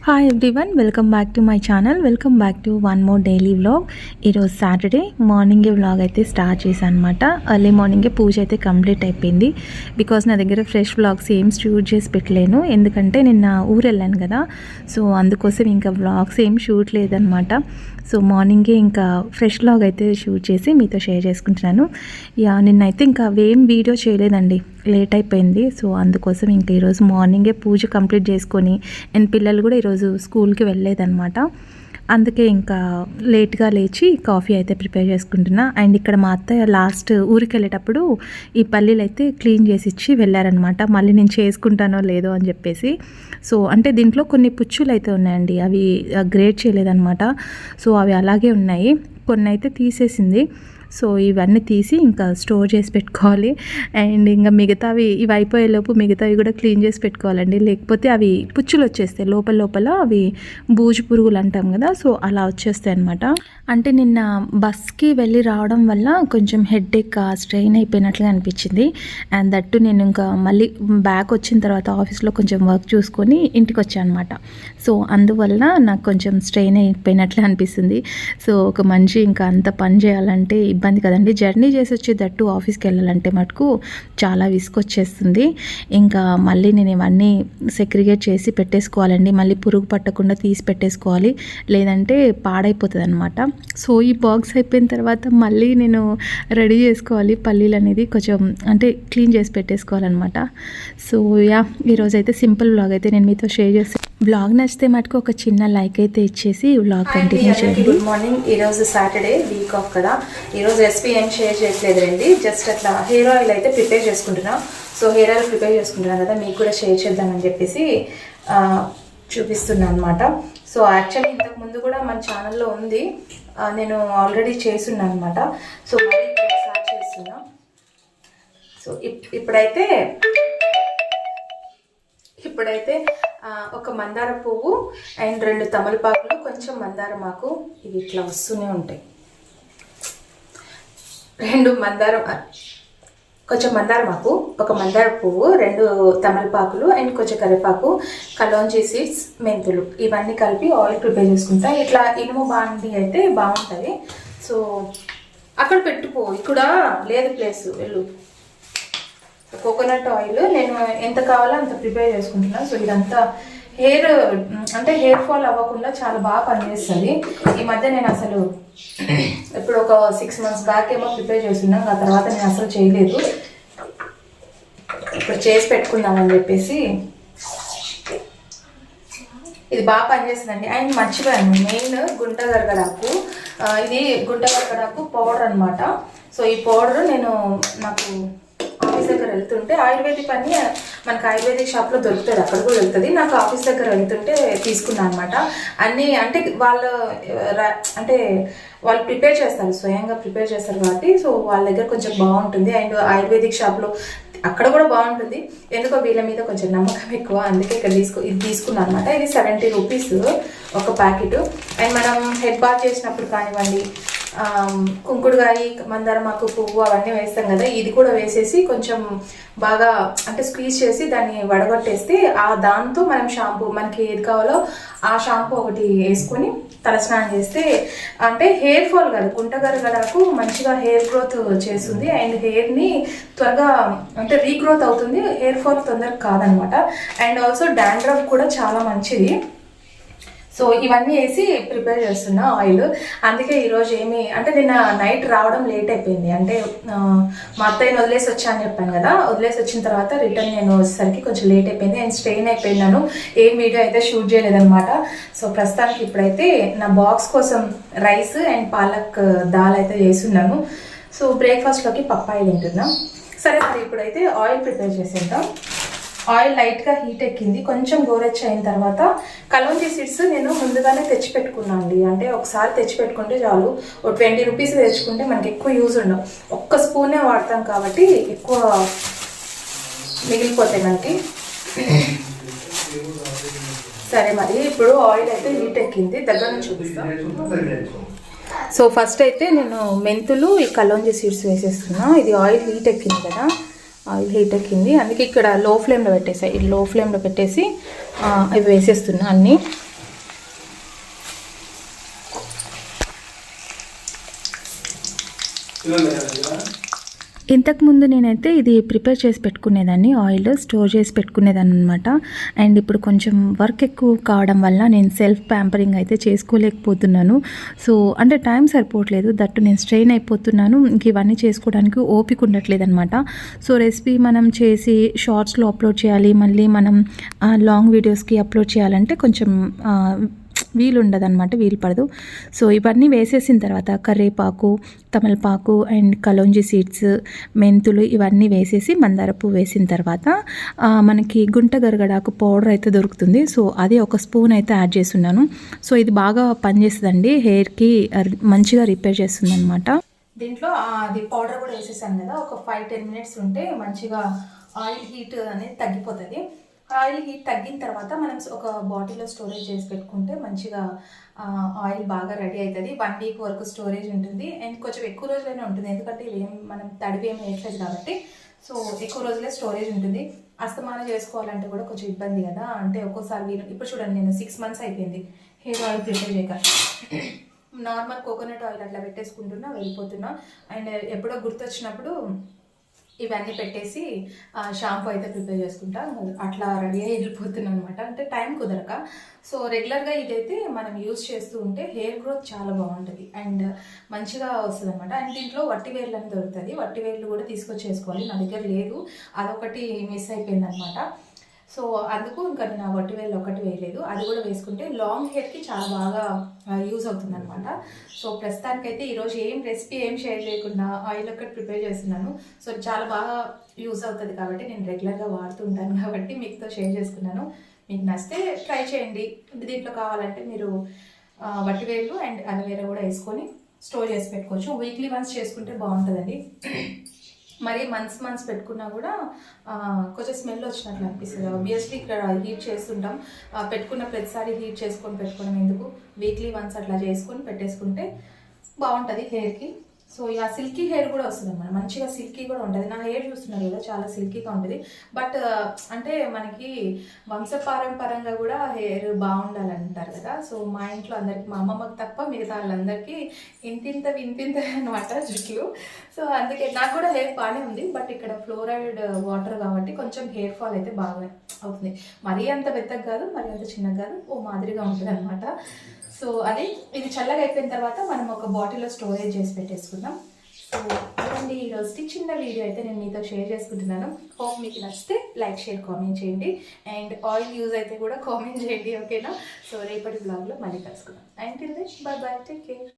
Hi everyone, welcome back to my channel. Welcome back to one more daily vlog. ఈరోజు Saturday మార్నింగే vlog అయితే start చేశాను అనమాట. Early మార్నింగే పూజ అయితే కంప్లీట్ అయిపోయింది. బికాస్ నా దగ్గర ఫ్రెష్ వ్లాగ్స్ ఏం షూట్ చేసి పెట్టలేను, ఎందుకంటే నిన్న ఊరు వెళ్ళాను కదా. సో అందుకోసం ఇంకా వ్లాగ్స్ ఏం షూట్ లేదనమాట. సో మార్నింగే ఇంకా ఫ్రెష్ వ్లాగ్ అయితే షూట్ చేసి మీతో షేర్ చేసుకుంటున్నాను. నిన్నైతే ఇంకా అవేం వీడియో చేయలేదండి, లేట్ అయిపోయింది. సో అందుకోసం ఇంకా ఈరోజు మార్నింగే పూజ కంప్లీట్ చేసుకొని, అండ్ పిల్లలు కూడా ఈరోజు స్కూల్కి వెళ్ళలేదన్నమాట. అందుకే ఇంకా లేట్గా లేచి కాఫీ అయితే ప్రిపేర్ చేసుకుంటున్నా. అండ్ ఇక్కడ మా అత్తయ్య లాస్ట్ ఊరికి వెళ్ళేటప్పుడు ఈ పల్లీలు అయితే క్లీన్ చేసి ఇచ్చి వెళ్ళారనమాట. మళ్ళీ నేను చేసుకుంటానో లేదో అని చెప్పేసి. సో అంటే దీంట్లో కొన్ని పుచ్చులు అయితే ఉన్నాయండి, అవి గ్రేట్ చేయలేదన్నమాట. సో అవి అలాగే ఉన్నాయి, కొన్ని అయితే తీసేసింది. సో ఇవన్నీ తీసి ఇంకా స్టోర్ చేసి పెట్టుకోవాలి. అండ్ ఇంకా మిగతావి ఇవి అయిపోయేలోపు మిగతావి కూడా క్లీన్ చేసి పెట్టుకోవాలండి, లేకపోతే అవి పుచ్చులు వచ్చేస్తాయి లోపల అవి బూజు పురుగులు అంటాం కదా. సో అలా వచ్చేస్తాయి అనమాట. అంటే నిన్న బస్కి వెళ్ళి రావడం వల్ల కొంచెం హెడేక్ స్ట్రెయిన్ అయిపోయినట్లుగా అనిపించింది. అండ్ దట్టు నేను ఇంకా మళ్ళీ బ్యాక్ వచ్చిన తర్వాత ఆఫీస్లో కొంచెం వర్క్ చూసుకొని ఇంటికి వచ్చాను అనమాట. సో అందువల్ల నాకు కొంచెం స్ట్రెయిన్ అయిపోయినట్లు అనిపిస్తుంది. సో ఒక మనిషి ఇంకా అంత పని చేయాలంటే ఇబ్బంది కదండి. జర్నీ చేసి వచ్చి దట్టు ఆఫీస్కి వెళ్ళాలంటే మటుకు చాలా విసుకొచ్చేస్తుంది. ఇంకా మళ్ళీ నేను ఇవన్నీ సెగ్రిగేట్ చేసి పెట్టేసుకోవాలండి, మళ్ళీ పురుగు పట్టకుండా తీసి పెట్టేసుకోవాలి, లేదంటే పాడైపోతుంది అనమాట. సో ఈ బాక్స్ అయిపోయిన తర్వాత మళ్ళీ నేను రెడీ చేసుకోవాలి పల్లీలు అనేది, కొంచెం అంటే క్లీన్ చేసి పెట్టేసుకోవాలన్నమాట. సో ఈరోజైతే సింపుల్ వ్లాగ్ అయితే నేను మీతో షేర్ చేసి, వ్లాగ్ నచ్చితే మటుకు ఒక చిన్న లైక్ అయితే ఇచ్చేసి వ్లాగ్ కంటిన్యూ చేయండి. Good morning. ఈరోజు సాటర్డే, వీక్ ఆఫ్ కదా. ఈరోజు రెసిపీ ఏం షేర్ చేయట్లేదు రండి, జస్ట్ అట్లా హెయిర్ ఆయిల్ అయితే ప్రిపేర్ చేసుకుంటున్నా. సో హెయిర్ ఆయిల్ ప్రిపేర్ చేసుకుంటున్నాను కదా, మీకు కూడా షేర్ చేద్దామని చెప్పేసి చూపిస్తున్నాను అనమాట. సో యాక్చువల్లీ ఇంతకు ముందు కూడా మన ఛానల్లో ఉంది, నేను ఆల్రెడీ చేస్తున్నాను అనమాట. సో మళ్ళీ స్టార్ట్ చేస్తున్నా. సో ఇప్పుడైతే ఒక మందార పువ్వు అండ్ 2 తమలపాకులు, కొంచెం మందారం ఆకు, ఇవి ఇట్లా వస్తూనే ఉంటాయి. 2 కొంచెం మందారం ఆకు, ఒక మందార పువ్వు, 2 తమలపాకులు అండ్ కొంచెం కరివేపాకు, కలోంజీ సీడ్స్, మెంతులు, ఇవన్నీ కలిపి ఆయిల్ ప్రిపేర్ చేసుకుంటా. ఇట్లా ఇనుము బాండి అయితే బాగుంటుంది. సో అక్కడ పెట్టుకో, ఇక్కడ లేదు ప్లేస్, వెళ్ళు. కోకోనట్ ఆయిల్ నేను ఎంత కావాలో అంత ప్రిపేర్ చేసుకుంటున్నాను. సో ఇదంతా హెయిర్ ఫాల్ అవ్వకుండా చాలా బాగా పనిచేస్తుంది. ఈ మధ్య నేను అసలు ఇప్పుడు ఒక 6 months బ్యాక్ ఏమో ప్రిపేర్ చేస్తున్నాను, ఆ తర్వాత నేను అసలు చేయలేదు. ఇప్పుడు చేసి పెట్టుకుందామని చెప్పేసి ఇది బాగా పనిచేస్తుందండి. అండ్ మర్చిపోయాను, మెయిన్ గుంట గరగడాకు. ఇది గుంట గరగడాకు పౌడర్ అనమాట. సో ఈ పౌడర్ నేను నాకు ఆఫీస్ దగ్గర వెళ్తుంటే, ఆయుర్వేదిక్ అని మనకు ఆయుర్వేదిక్ షాప్లో దొరుకుతుంది, అక్కడ కూడా దొరుకుతుంది. నాకు ఆఫీస్ దగ్గర వెళ్తుంటే తీసుకున్నాను అనమాట. అన్నీ అంటే వాళ్ళు ప్రిపేర్ చేస్తారు, స్వయంగా ప్రిపేర్ చేస్తారు కాబట్టి సో వాళ్ళ దగ్గర కొంచెం బాగుంటుంది. అండ్ ఆయుర్వేదిక్ షాప్లో అక్కడ కూడా బాగుంటుంది. ఎందుకో వీళ్ళ మీద కొంచెం నమ్మకం ఎక్కువ, అందుకే ఇక్కడ ఇది తీసుకున్నాను అనమాట. ఇది 70 రూపీస్ ఒక ప్యాకెట్. అండ్ మనం హెడ్ బాత్ చేసినప్పుడు కానివ్వండి, కుంకుడుగాయ, మందారమాకు పువ్వు అవన్నీ వేస్తాం కదా, ఇది కూడా వేసేసి కొంచెం బాగా అంటే స్క్వీజ్ చేసి దాన్ని వడగొట్టేస్తే దాంతో మనం షాంపూ, మనకి ఏది కావాలో ఆ షాంపూ ఒకటి వేసుకొని తలస్నానం చేస్తే అంటే హెయిర్ ఫాల్ కాదు, గుంటగరగడాకు మంచిగా హెయిర్ గ్రోత్ చేస్తుంది. అండ్ హెయిర్ని త్వరగా అంటే రీగ్రోత్ అవుతుంది, హెయిర్ ఫాల్ తొందరగా కాదనమాట. అండ్ ఆల్సో డాండ్రఫ్ కూడా చాలా మంచిది. సో ఇవన్నీ వేసి ప్రిపేర్ చేస్తున్నా ఆయిల్. అందుకే ఈరోజు నిన్న నైట్ రావడం లేట్ అయిపోయింది. అంటే మా అత్తయ్యని వదిలేసి వచ్చా అని చెప్పాను కదా, వదిలేసి వచ్చిన తర్వాత రిటర్న్ నేను వచ్చేసరికి కొంచెం లేట్ అయిపోయింది అండ్ స్ట్రెయిన్ అయిపోయినాను. ఏం వీడియో అయితే షూట్ చేయలేదన్నమాట. సో ప్రస్తుతానికి ఇప్పుడైతే నా బాక్స్ కోసం రైస్ అండ్ పాలక్ దాల్ అయితే చేస్తున్నాను. సో బ్రేక్ఫాస్ట్లోకి పప్పాయి తింటున్నా. సరే మరి ఇప్పుడైతే ఆయిల్ ప్రిపేర్ చేసేద్దాం. ఆయిల్ లైట్గా హీట్ ఎక్కింది, కొంచెం గోరెచ్చ అయిన తర్వాత కలోంజీ సీడ్స్ నేను ముందుగానే తెచ్చి పెట్టుకున్నాను అండి. అంటే ఒకసారి తెచ్చి పెట్టుకుంటే చాలు, 20 రూపీస్ తెచ్చుకుంటే మనకి ఎక్కువ యూజ్ ఉండవు. ఒక్క స్పూనే వాడతాం కాబట్టి ఎక్కువ మిగిలిపోతాయి మనకి. సరే మరి ఇప్పుడు ఆయిల్ అయితే హీట్ ఎక్కింది, దగ్గర నుంచి చూపిస్తాను. సో ఫస్ట్ అయితే నేను మెంతులు, ఈ కలోంజీ సీడ్స్ వేసేస్తున్నా. ఇది ఆయిల్ హీట్ ఎక్కింది కదా, ఆయిల్ హీట్ ఎక్కింది, అందుకే ఇక్కడ లో ఫ్లేమ్లో పెట్టేసాయి. ఇది లో ఫ్లేమ్లో పెట్టేసి అవి వేసేస్తున్నా అన్నీ. ఇంతకుముందు నేనైతే ఇది ప్రిపేర్ చేసి పెట్టుకునేదాన్ని, ఆయిల్ స్టోర్ చేసి పెట్టుకునేదాన్ని అనమాట. అండ్ ఇప్పుడు కొంచెం వర్క్ ఎక్కువ కావడం వల్ల నేను సెల్ఫ్ ప్యాంపరింగ్ అయితే చేసుకోలేకపోతున్నాను. సో అంటే టైం సరిపోవట్లేదు, దట్టు నేను స్ట్రెయిన్ అయిపోతున్నాను. ఇంక ఇవన్నీ చేసుకోవడానికి ఓపిక ఉండట్లేదు అనమాట. సో రెసిపీ మనం చేసి షార్ట్స్లో అప్లోడ్ చేయాలి, మళ్ళీ మనం లాంగ్ వీడియోస్కి అప్లోడ్ చేయాలంటే కొంచెం వీలు ఉండదన్నమాట, వీలు పడదు. సో ఇవన్నీ వేసేసిన తర్వాత కరివేపాకు, తమలపాకు అండ్ కలోంజీ సీడ్స్, మెంతులు ఇవన్నీ వేసేసి మందార పువ్వు వేసిన తర్వాత మనకి గుంట గరగడాకు పౌడర్ అయితే దొరుకుతుంది. సో అది ఒక స్పూన్ అయితే యాడ్ చేస్తున్నాను. సో ఇది బాగా పనిచేస్తుందండి, హెయిర్కి మంచిగా రిపేర్ చేస్తుంది అనమాట. దీంట్లో అది పౌడర్ కూడా వేసేసాను కదా, ఒక 5-10 మినిట్స్ ఉంటే మంచిగా ఆయిల్ హీట్ అనేది తగ్గిపోతుంది. ఆయిల్ హీట్ తగ్గిన తర్వాత మనం ఒక బాటిల్లో స్టోరేజ్ చేసి పెట్టుకుంటే మంచిగా ఆయిల్ బాగా రెడీ అవుతుంది. 1 వీక్ వరకు స్టోరేజ్ ఉంటుంది అండ్ కొంచెం ఎక్కువ రోజులైనా ఉంటుంది, ఎందుకంటే ఇవేం మనం తడివి ఏమి వేయట్లేదు కాబట్టి. సో ఎక్కువ రోజులే స్టోరేజ్ ఉంటుంది. అస్తమానం చేసుకోవాలంటే కూడా కొంచెం ఇబ్బంది కదా, అంటే ఒక్కోసారి ఇప్పుడు చూడండి, నేను 6 మంత్స్ అయిపోయింది హెయిర్ ఆయిల్ ప్రిపేర్ చేయక. నార్మల్ కోకోనట్ ఆయిల్ అట్లా పెట్టేసుకుంటున్నా, వెళ్ళిపోతున్నా. అండ్ ఎప్పుడో గుర్తొచ్చినప్పుడు ఇవన్నీ పెట్టేసి షాంపూ అయితే ప్రిపేర్ చేసుకుంటా, అట్లా రెడీ అయ్యి వెళ్ళిపోతున్నాను అనమాట, అంటే టైం కుదరక. సో రెగ్యులర్గా ఇదైతే మనం యూజ్ చేస్తూ ఉంటే హెయిర్ గ్రోత్ చాలా బాగుంటుంది అండ్ మంచిగా వస్తుంది అనమాట. అండ్ దీంట్లో వట్టి వేర్లు అని దొరుకుతుంది, వట్టి వేర్లు కూడా తీసుకొచ్చేసుకోవాలి. నా దగ్గర లేదు, అదొకటి మిస్ అయిపోయింది అనమాట. సో అందుకు ఇంకా నేను ఆ వట్టి వేలు ఒకటి వేయలేదు, అది కూడా వేసుకుంటే లాంగ్ హెయిర్కి చాలా బాగా యూజ్ అవుతుంది అనమాట. సో ప్రస్తుతానికైతే ఈరోజు రెసిపీ ఏం షేర్ చేయకుండా ఆయిల్ ఒకటి ప్రిపేర్ చేస్తున్నాను. సో చాలా బాగా యూజ్ అవుతుంది కాబట్టి నేను రెగ్యులర్గా వాడుతూ ఉంటాను కాబట్టి మీతో షేర్ చేసుకున్నాను. మీకు నచ్చితే ట్రై చేయండి. దీంట్లో కావాలంటే మీరు వట్టి వేలు అండ్ అలోవేరా కూడా వేసుకొని స్టోర్ చేసి పెట్టుకోవచ్చు. వీక్లీ వన్స్ చేసుకుంటే బాగుంటుందండి. మరి మంత్స్ పెట్టుకున్నా కూడా కొంచెం స్మెల్ వచ్చినట్లు అనిపిస్తుంది. ఆబ్వియస్లీ ఇక్కడ హీట్ చేస్తుంటాం, పెట్టుకున్న ప్రతిసారి హీట్ చేసుకొని పెట్టుకోవడం ఎందుకు, వీక్లీ వన్స్ అట్లా చేసుకొని పెట్టేసుకుంటే బాగుంటుంది హెయిర్కి. సో ఇక సిల్కీ హెయిర్ కూడా వస్తుంది అన్నమాట, మంచిగా సిల్కీ కూడా ఉంటుంది. నా హెయిర్ చూస్తున్నారు కదా, చాలా సిల్కీగా ఉంటుంది. బట్ అంటే మనకి వంశపారంపరంగా కూడా హెయిర్ బాగుండాలంటారు కదా. సో మా ఇంట్లో అందరికి, మా అమ్మమ్మకి తప్ప మిగతా వాళ్ళందరికీ ఇంతింత అనమాట జుట్లు. సో అందుకే నాకు కూడా హెయిర్ బాగానే ఉంది, బట్ ఇక్కడ ఫ్లోరైడ్ వాటర్ కాబట్టి కొంచెం హెయిర్ ఫాల్ అయితే బాగా అవుతుంది. మరీ అంత పెద్దగా కాదు, మరీ అంత చిన్నగా కాదు, ఓ మాదిరిగా ఉంటుంది అనమాట. సో అది ఇది చల్లగా అయిపోయిన తర్వాత మనం ఒక బాటిల్లో స్టోరేజ్ చేసి పెట్టేసుకుందాం. సో అదండి ఈరోజు చిన్న వీడియో అయితే నేను మీతో షేర్ చేసుకుంటున్నాను. హోప్ మీకు నచ్చితే లైక్, షేర్, కామెంట్ చేయండి. అండ్ ఆయిల్ యూజ్ అయితే కూడా కామెంట్ చేయండి, ఓకేనా. సో రేపటి బ్లాగ్లో మళ్ళీ కలుసుకుందాం. And till then bye bye, take care.